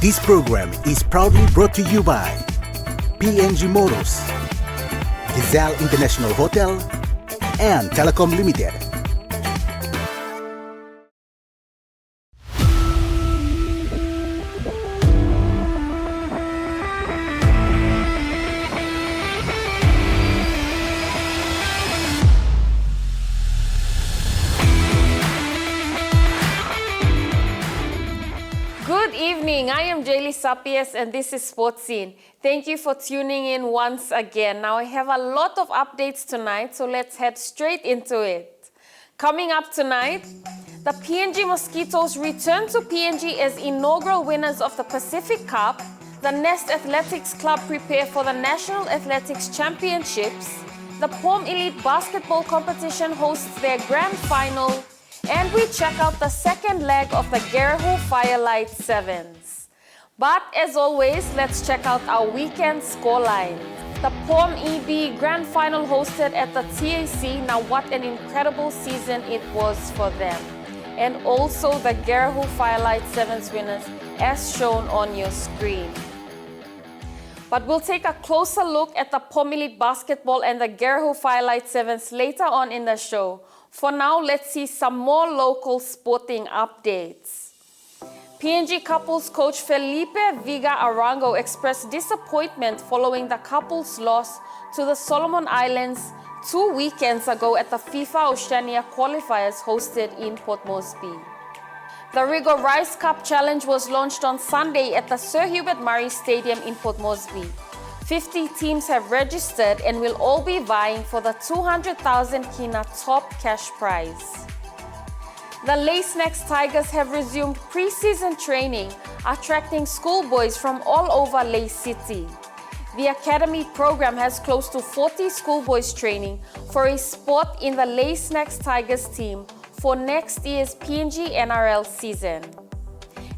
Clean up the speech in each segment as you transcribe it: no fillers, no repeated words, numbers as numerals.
This program is proudly brought to you by PNG Motors, Gazelle International Hotel, and Telecom Limited. Good evening, I am Jaylee Sapies and this is Sports Scene. Thank you for tuning in once again. Now I have a lot of updates tonight, so let's head straight into it. Coming up tonight, the PNG Mosquitoes return to PNG as inaugural winners of the Pacific Cup. The Nest Athletics Club prepare for the National Athletics Championships. The POM Elite Basketball Competition hosts their grand final. And we check out the second leg of the Garahu Firelight Sevens. But as always, let's check out our weekend scoreline. The POM EB Grand Final hosted at the TAC. Now what an incredible season it was for them. And also the Garahu Firelight Sevens winners as shown on your screen. But we'll take a closer look at the POM Elite Basketball and the Garahu Firelight Sevens later on in the show. For now, let's see some more local sporting updates. PNG couples coach Felipe Viga Arango expressed disappointment following the couple's loss to the Solomon Islands 2 weekends ago at the FIFA Oceania qualifiers hosted in Port Moresby. The Rigo Rice Cup Challenge was launched on Sunday at the Sir Hubert Murray Stadium in Port Moresby. 50 teams have registered and will all be vying for the 200,000 Kina top cash prize. The Lace Snacks Tigers have resumed pre-season training, attracting schoolboys from all over Lace City. The academy program has close to 40 schoolboys training for a spot in the Lace Snacks Tigers team for next year's PNG NRL season.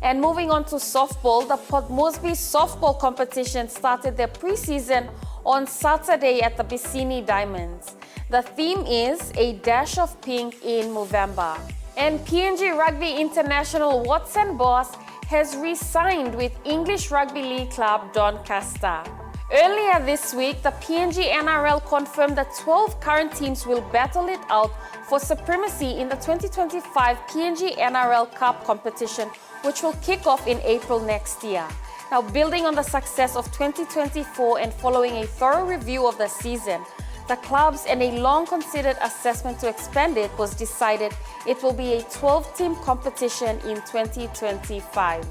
And moving on to softball, the Port Moresby softball competition started their preseason on Saturday at the Bicini Diamonds. The theme is A Dash of Pink in Movember. And PNG Rugby International Watson Boss has re-signed with English Rugby League club Doncaster. Earlier this week, the PNG NRL confirmed that 12 current teams will battle it out for supremacy in the 2025 PNG NRL Cup competition, which will kick off in April next year. Now, building on the success of 2024 and following a thorough review of the season, the clubs and a long-considered assessment to expand it was decided it will be a 12-team competition in 2025.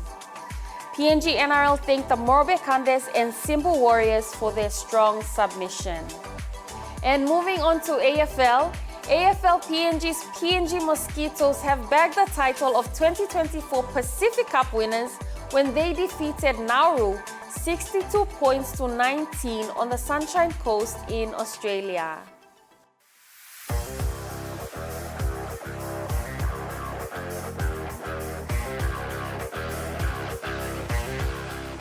PNG NRL thanked the Morobe Kandes and Simba Warriors for their strong submission. And moving on to AFL PNG's PNG Mosquitoes have bagged the title of 2024 Pacific Cup winners when they defeated Nauru 62 points to 19 on the Sunshine Coast in Australia.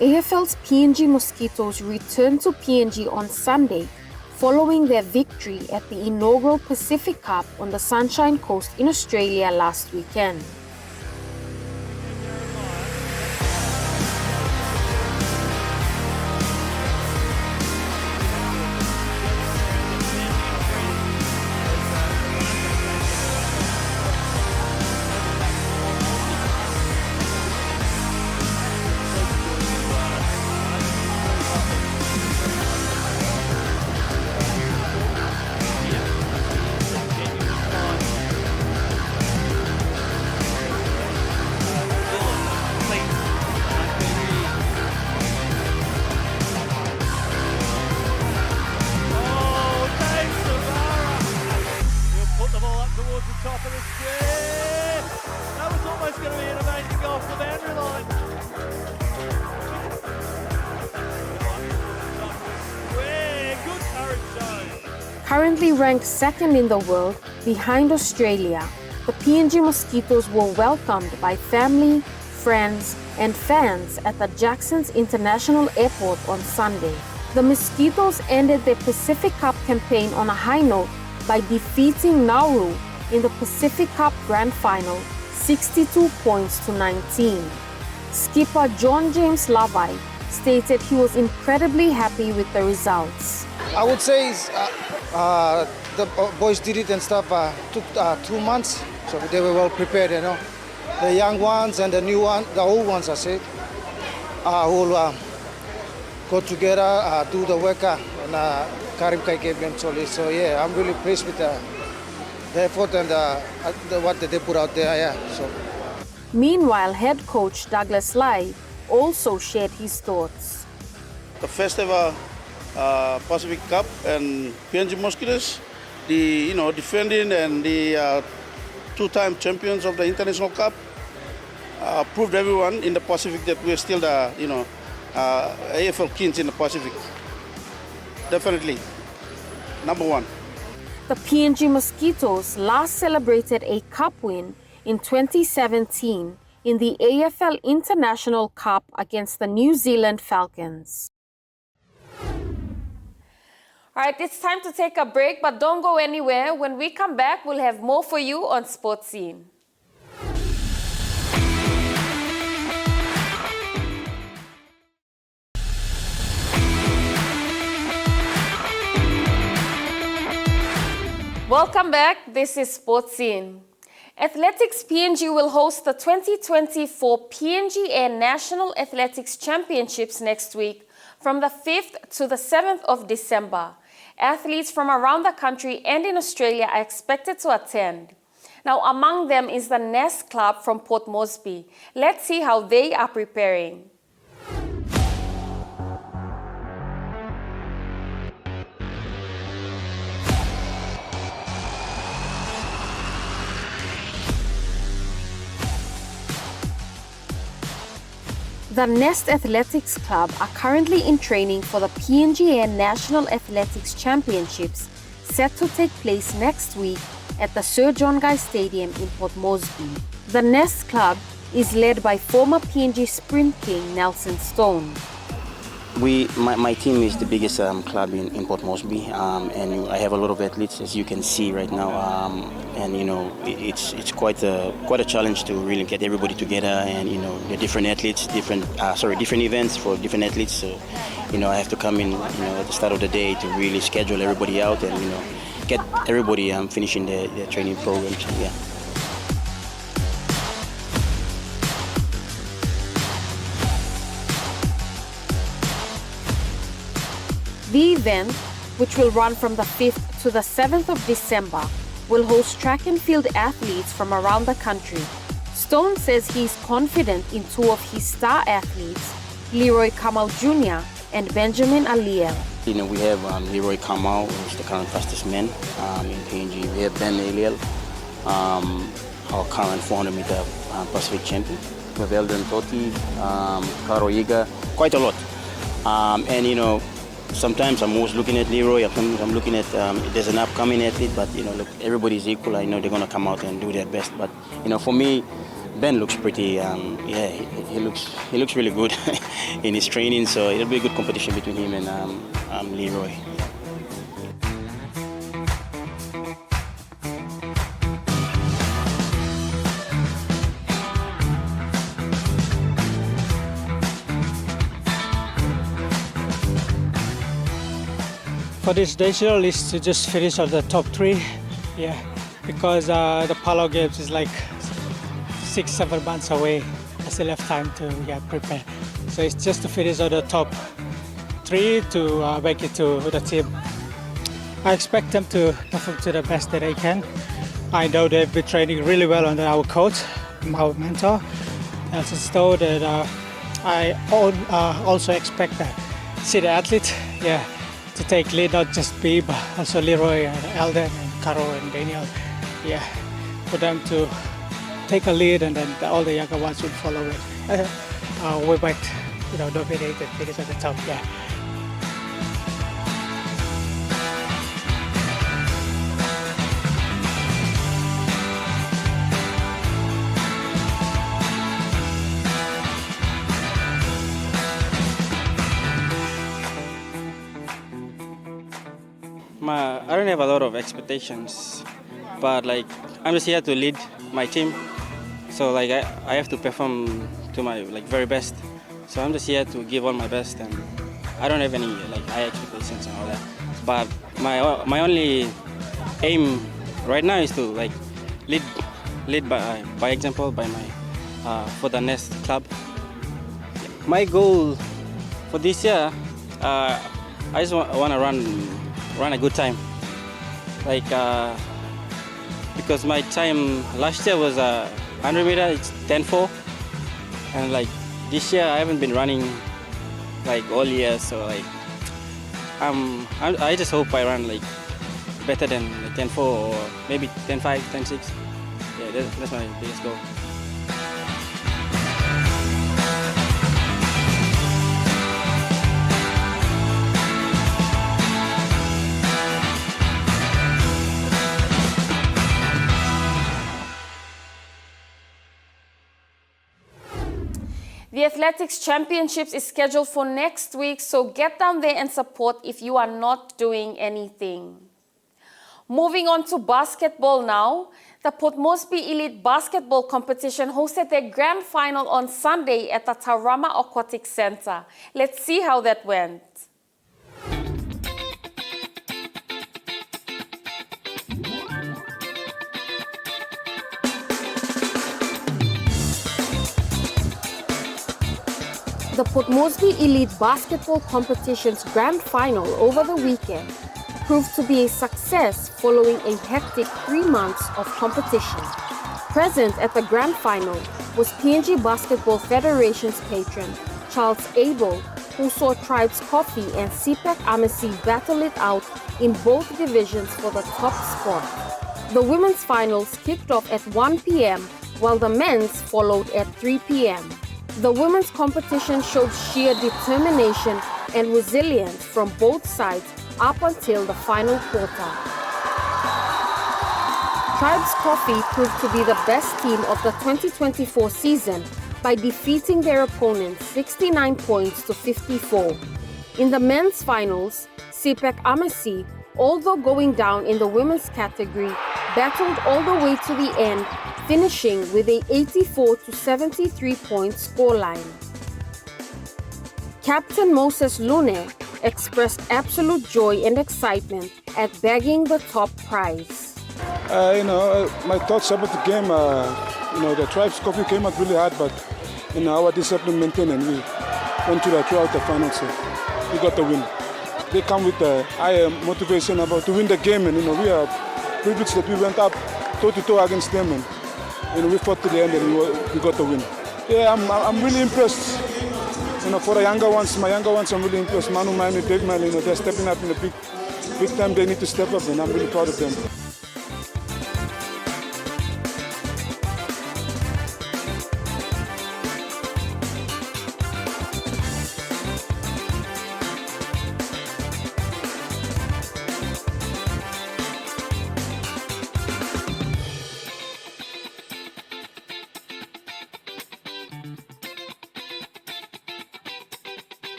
AFL's PNG Mosquitoes returned to PNG on Sunday following their victory at the inaugural Pacific Cup on the Sunshine Coast in Australia last weekend. Currently ranked second in the world behind Australia, the PNG Mosquitoes were welcomed by family, friends, and fans at the Jacksons International Airport on Sunday. The Mosquitoes ended their Pacific Cup campaign on a high note by defeating Nauru in the Pacific Cup Grand Final 62 points to 19. Skipper John James Lavai stated he was incredibly happy with the results. I would say the boys did it and stuff. Took 2 months, so they were well prepared. You know, the young ones and the new ones, the old ones, I say, will go together, do the work, and Karim Kai gave them solely. So yeah, I'm really pleased with the effort and what they put out there. Yeah. So. Meanwhile, head coach Douglas Lai also shared his thoughts. The first ever Pacific Cup and PNG Mosquitoes, the defending and the two-time champions of the International Cup, proved everyone in the Pacific that we're still the AFL kings in the Pacific. Definitely, number one. The PNG Mosquitoes last celebrated a cup win in 2017 in the AFL International Cup against the New Zealand Falcons. All right, it's time to take a break, but don't go anywhere. When we come back, we'll have more for you on Sports Scene. Welcome back. This is Sports Scene. Athletics PNG will host the 2024 PNG Air National Athletics Championships next week from the 5th to the 7th of December. Athletes from around the country and in Australia are expected to attend. Now, among them is the Nest Club from Port Moresby. Let's see how they are preparing. The Nest Athletics Club are currently in training for the PNG Air National Athletics Championships set to take place next week at the Sir John Guy Stadium in Port Moresby. The Nest Club is led by former PNG Sprint King Nelson Stone. My team is the biggest club in Port Moresby, and I have a lot of athletes, as you can see right now. And it's quite a challenge to really get everybody together, and the different athletes, different events for different athletes. So I have to come in at the start of the day to really schedule everybody out and get everybody finishing their training programs. So, yeah. The event, which will run from the 5th to the 7th of December, will host track and field athletes from around the country. Stone says he is confident in two of his star athletes, Leroy Kamau Jr. and Benjamin Aliel. We have Leroy Kamau, who's the current fastest man in PNG. We have Ben Aliel, our current 400-meter Pacific champion. We have Eldon Totti, Karo Yiga, quite a lot. Sometimes I'm always looking at Leroy, I'm looking at, there's an upcoming athlete, but look, everybody's equal. I know they're going to come out and do their best. But, for me, Ben looks pretty, he looks really good in his training. So it'll be a good competition between him and Leroy. For this national is to just finish on the top 3, because the Palau Games is like 6-7 months away. I still have time to prepare. So it's just to finish on the top 3 to make it to the team. I expect them to perform to the best that they can. I know they've been training really well under our coach, our mentor, Nelson Stone, and I also expect that see the athlete, to take lead, not just me, but also Leroy and Eldon and Caro and Daniel. For them to take a lead, and then all the younger ones will follow it. We might, dominate and finish at the top. I don't have a lot of expectations, but I'm just here to lead my team. So like I have to perform to my very best. So I'm just here to give all my best, and I don't have any high expectations and all that. But my only aim right now is to lead by example by my for the next club. My goal for this year, I just want to run a good time. Because my time last year was 100 meter, it's 10:4, and this year I haven't been running all year, so I just hope I run better than 10:4 or maybe 10:5, 10:6. Yeah, that's my biggest goal. The Athletics Championships is scheduled for next week, so get down there and support if you are not doing anything. Moving on to basketball now, the Port Moresby Elite Basketball Competition hosted their grand final on Sunday at the Tauranga Aquatic Center. Let's see how that went. The Port Moresby Elite Basketball Competition's grand final over the weekend proved to be a success following a hectic 3 months of competition. Present at the grand final was PNG Basketball Federation's patron, Charles Abel, who saw Tribes Coffee and CPAC Amacy battle it out in both divisions for the top spot. The women's finals kicked off at 1 p.m. while the men's followed at 3 p.m. The women's competition showed sheer determination and resilience from both sides up until the final quarter. Tribes Coffee proved to be the best team of the 2024 season by defeating their opponents 69 points to 54. In the men's finals, CPAC Amacy, although going down in the women's category, battled all the way to the end, finishing with a 84 to 73 point scoreline. Captain Moses Lune expressed absolute joy and excitement at bagging the top prize. My thoughts about the game, the Tribes Coffee came out really hard, but our discipline maintained and we went throughout the final, so we got the win. They come with high motivation about to win the game, and we are privileged that we went up toe-to-toe against them, and we fought to the end and we got the win. Yeah, I'm really impressed. For the younger ones, my younger ones, I'm really impressed. Manu, Manu, Big Man, they're stepping up in the big time. They need to step up, and I'm really proud of them.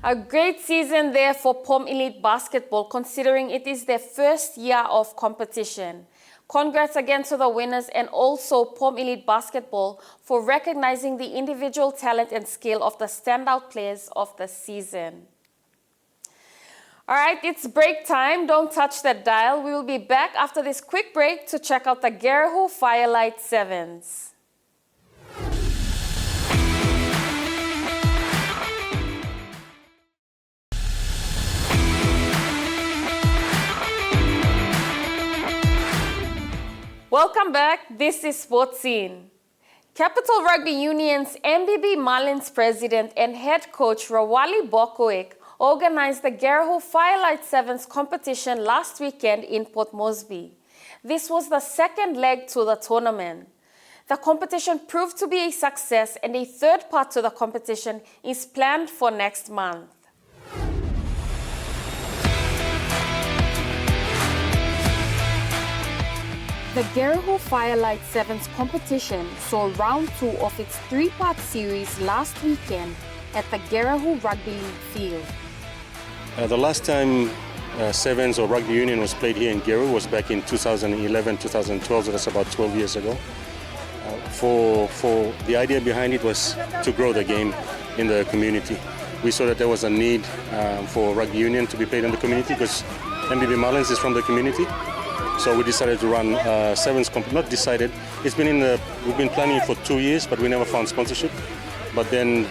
A great season there for POM Elite Basketball, considering it is their first year of competition. Congrats again to the winners and also POM Elite Basketball for recognizing the individual talent and skill of the standout players of the season. All right, it's break time. Don't touch that dial. We will be back after this quick break to check out the Garahu Firelight Sevens. Welcome back. This is Sports Scene. Capital Rugby Union's MBB Marlins president and head coach Rawali Bokoek organized the Garahu Firelight Sevens competition last weekend in Port Moresby. This was the second leg to the tournament. The competition proved to be a success, and a third part to the competition is planned for next month. The Garahu Firelight Sevens competition saw round 2 of its 3-part series last weekend, at the Gerahu Rugby League field. The last time Sevens or Rugby Union was played here in Gerahu was back in 2011, 2012, so that's about 12 years ago. For the idea behind it was to grow the game in the community. We saw that there was a need for Rugby Union to be played in the community because MBB Marlins is from the community. So we decided to run Sevens, not decided, we've been planning it for 2 years, but we never found sponsorship. But then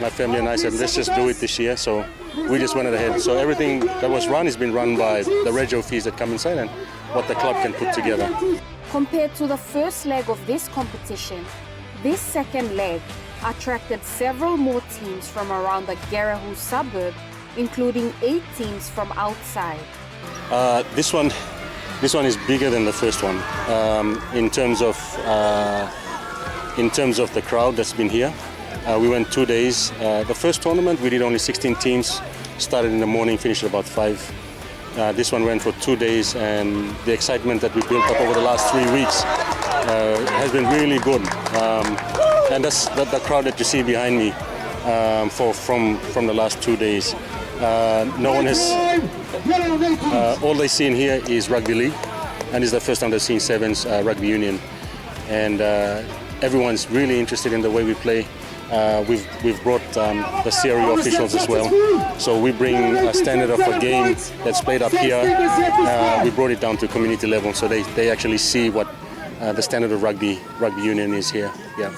my family and I said, let's just do it this year. So we just went ahead. So everything that was run has been run by the regio fees that come inside and what the club can put together. Compared to the first leg of this competition, this second leg attracted several more teams from around the Gerahu suburb, including 8 teams from outside. This one is bigger than the first one in terms of the crowd that's been here. We went 2 days. The first tournament we did only 16 teams, started in the morning, finished at about 5. This one went for 2 days, and the excitement that we built up over the last 3 weeks has been really good. And that's the crowd that you see behind me from the last 2 days. No one has. All they see in here is rugby league, and it's the first time they've seen Sevens Rugby Union. And everyone's really interested in the way we play. We've brought the CRU officials as well, so we bring a standard of a game that's played up here. We brought it down to community level, so they actually see what the standard of rugby union is here. Yeah.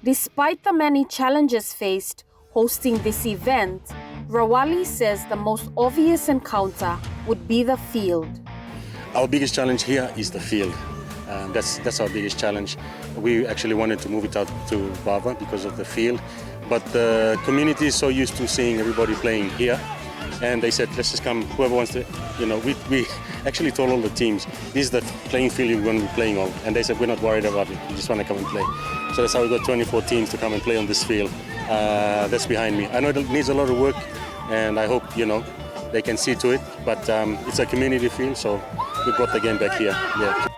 Despite the many challenges faced hosting this event, Rawali says the most obvious encounter would be the field. Our biggest challenge here is the field. That's our biggest challenge. We actually wanted to move it out to Bava because of the field, but the community is so used to seeing everybody playing here, and they said, let's just come, whoever wants to, we actually told all the teams, this is the playing field you're going to be playing on, and they said, we're not worried about it, we just want to come and play. So that's how we got 24 teams to come and play on this field. That's behind me. I know it needs a lot of work, and I hope, they can see to it, but it's a community field, so we brought the game back here. Yeah.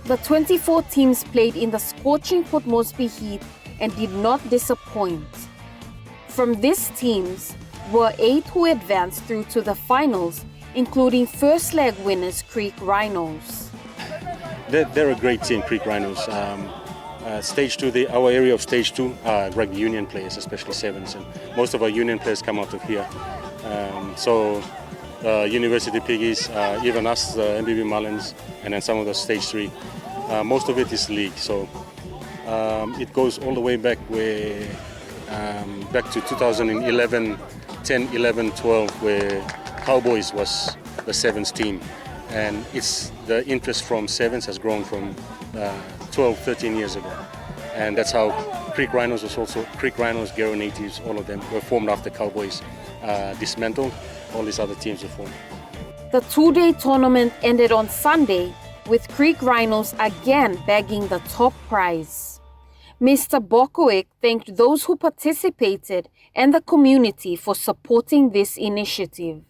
The 24 teams played in the scorching Port Moresby heat and did not disappoint. From these teams were 8 who advanced through to the finals, including first leg winners Creek Rhinos. They're a great team, Creek Rhinos. Stage 2, our area of Stage 2 are rugby union players, especially Sevens, and most of our union players come out of here. University Piggies, even us, the MBB Marlins, and then some of the Stage 3. Most of it is league, so it goes all the way back back to 2011, 10, 11, 12, where Cowboys was the Sevens team, and the interest from Sevens has grown from 12, 13 years ago, and that's how Creek Rhinos was also Gerahu Natives, all of them were formed after Cowboys dismantled. All these other teams were formed. The 2-day tournament ended on Sunday, with Creek Rhinos again bagging the top prize. Mr. Bokovic thanked those who participated and the community for supporting this initiative.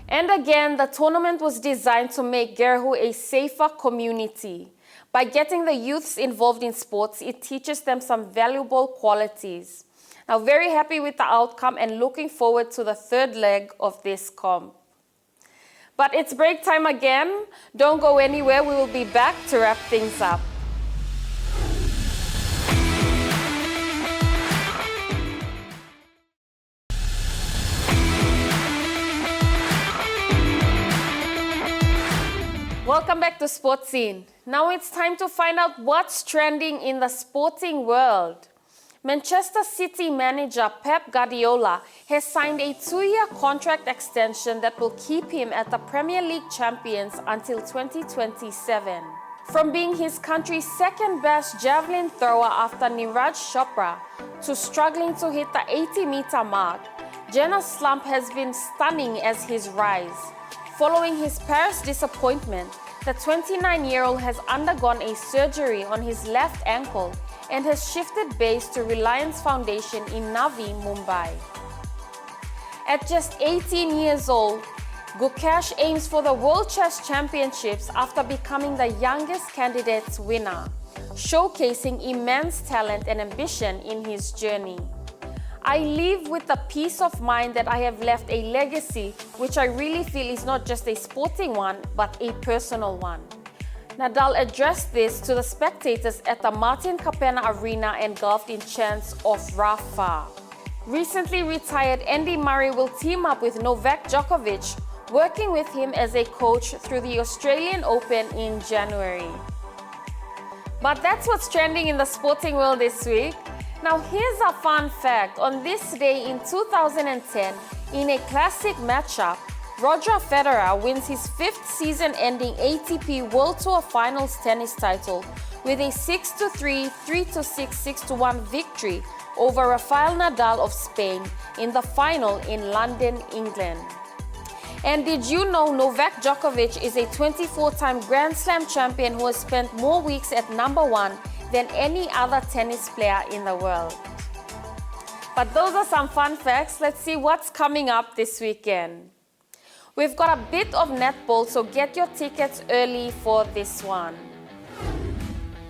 And again, the tournament was designed to make Gerahu a safer community. By getting the youths involved in sports, it teaches them some valuable qualities. Now, very happy with the outcome and looking forward to the third leg of this comp. But it's break time again. Don't go anywhere. We will be back to wrap things up. Welcome back to Sports Scene. Now it's time to find out what's trending in the sporting world. Manchester City manager Pep Guardiola has signed a 2-year contract extension that will keep him at the Premier League champions until 2027. From being his country's second-best javelin thrower after Neeraj Chopra to struggling to hit the 80-meter mark, Jenner's slump has been stunning as his rise. Following his Paris disappointment, the 29-year-old has undergone a surgery on his left ankle and has shifted base to Reliance Foundation in Navi, Mumbai. At just 18 years old, Gukesh aims for the World Chess Championships after becoming the youngest candidate's winner, showcasing immense talent and ambition in his journey. I live with the peace of mind that I have left a legacy which I really feel is not just a sporting one, but a personal one. Nadal addressed this to the spectators at the Martin Capena Arena engulfed in chants of Rafa. Recently retired Andy Murray will team up with Novak Djokovic, working with him as a coach through the Australian Open in January. But that's what's trending in the sporting world this week. Now here's a fun fact. On this day in 2010, in a classic matchup, Roger Federer wins his 5th season-ending ATP World Tour Finals tennis title with a 6-3, 3-6, 6-1 victory over Rafael Nadal of Spain in the final in London, England. And did you know Novak Djokovic is a 24-time Grand Slam champion who has spent more weeks at #1 than any other tennis player in the world? But those are some fun facts. Let's see what's coming up this weekend. We've got a bit of netball, so get your tickets early for this one.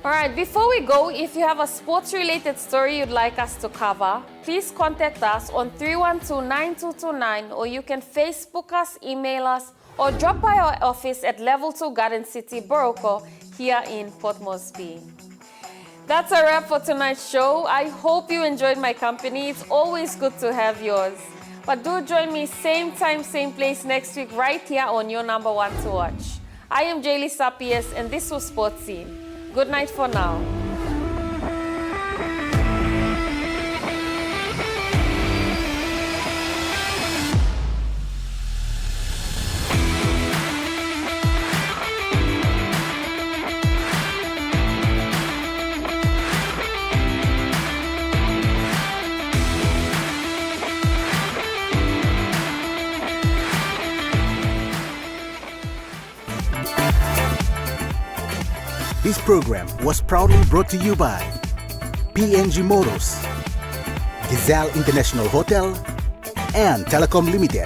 Alright, before we go, if you have a sports-related story you'd like us to cover, please contact us on 312-9229, or you can Facebook us, email us, or drop by our office at Level 2 Garden City, Boroko, here in Port Moresby. That's a wrap for tonight's show. I hope you enjoyed my company. It's always good to have yours. But do join me same time, same place next week right here on your #1 to watch. I am Jaylee Sapies and this was Sports Scene. Good night for now. This program was proudly brought to you by PNG Motors, Gazelle International Hotel, and Telecom Limited.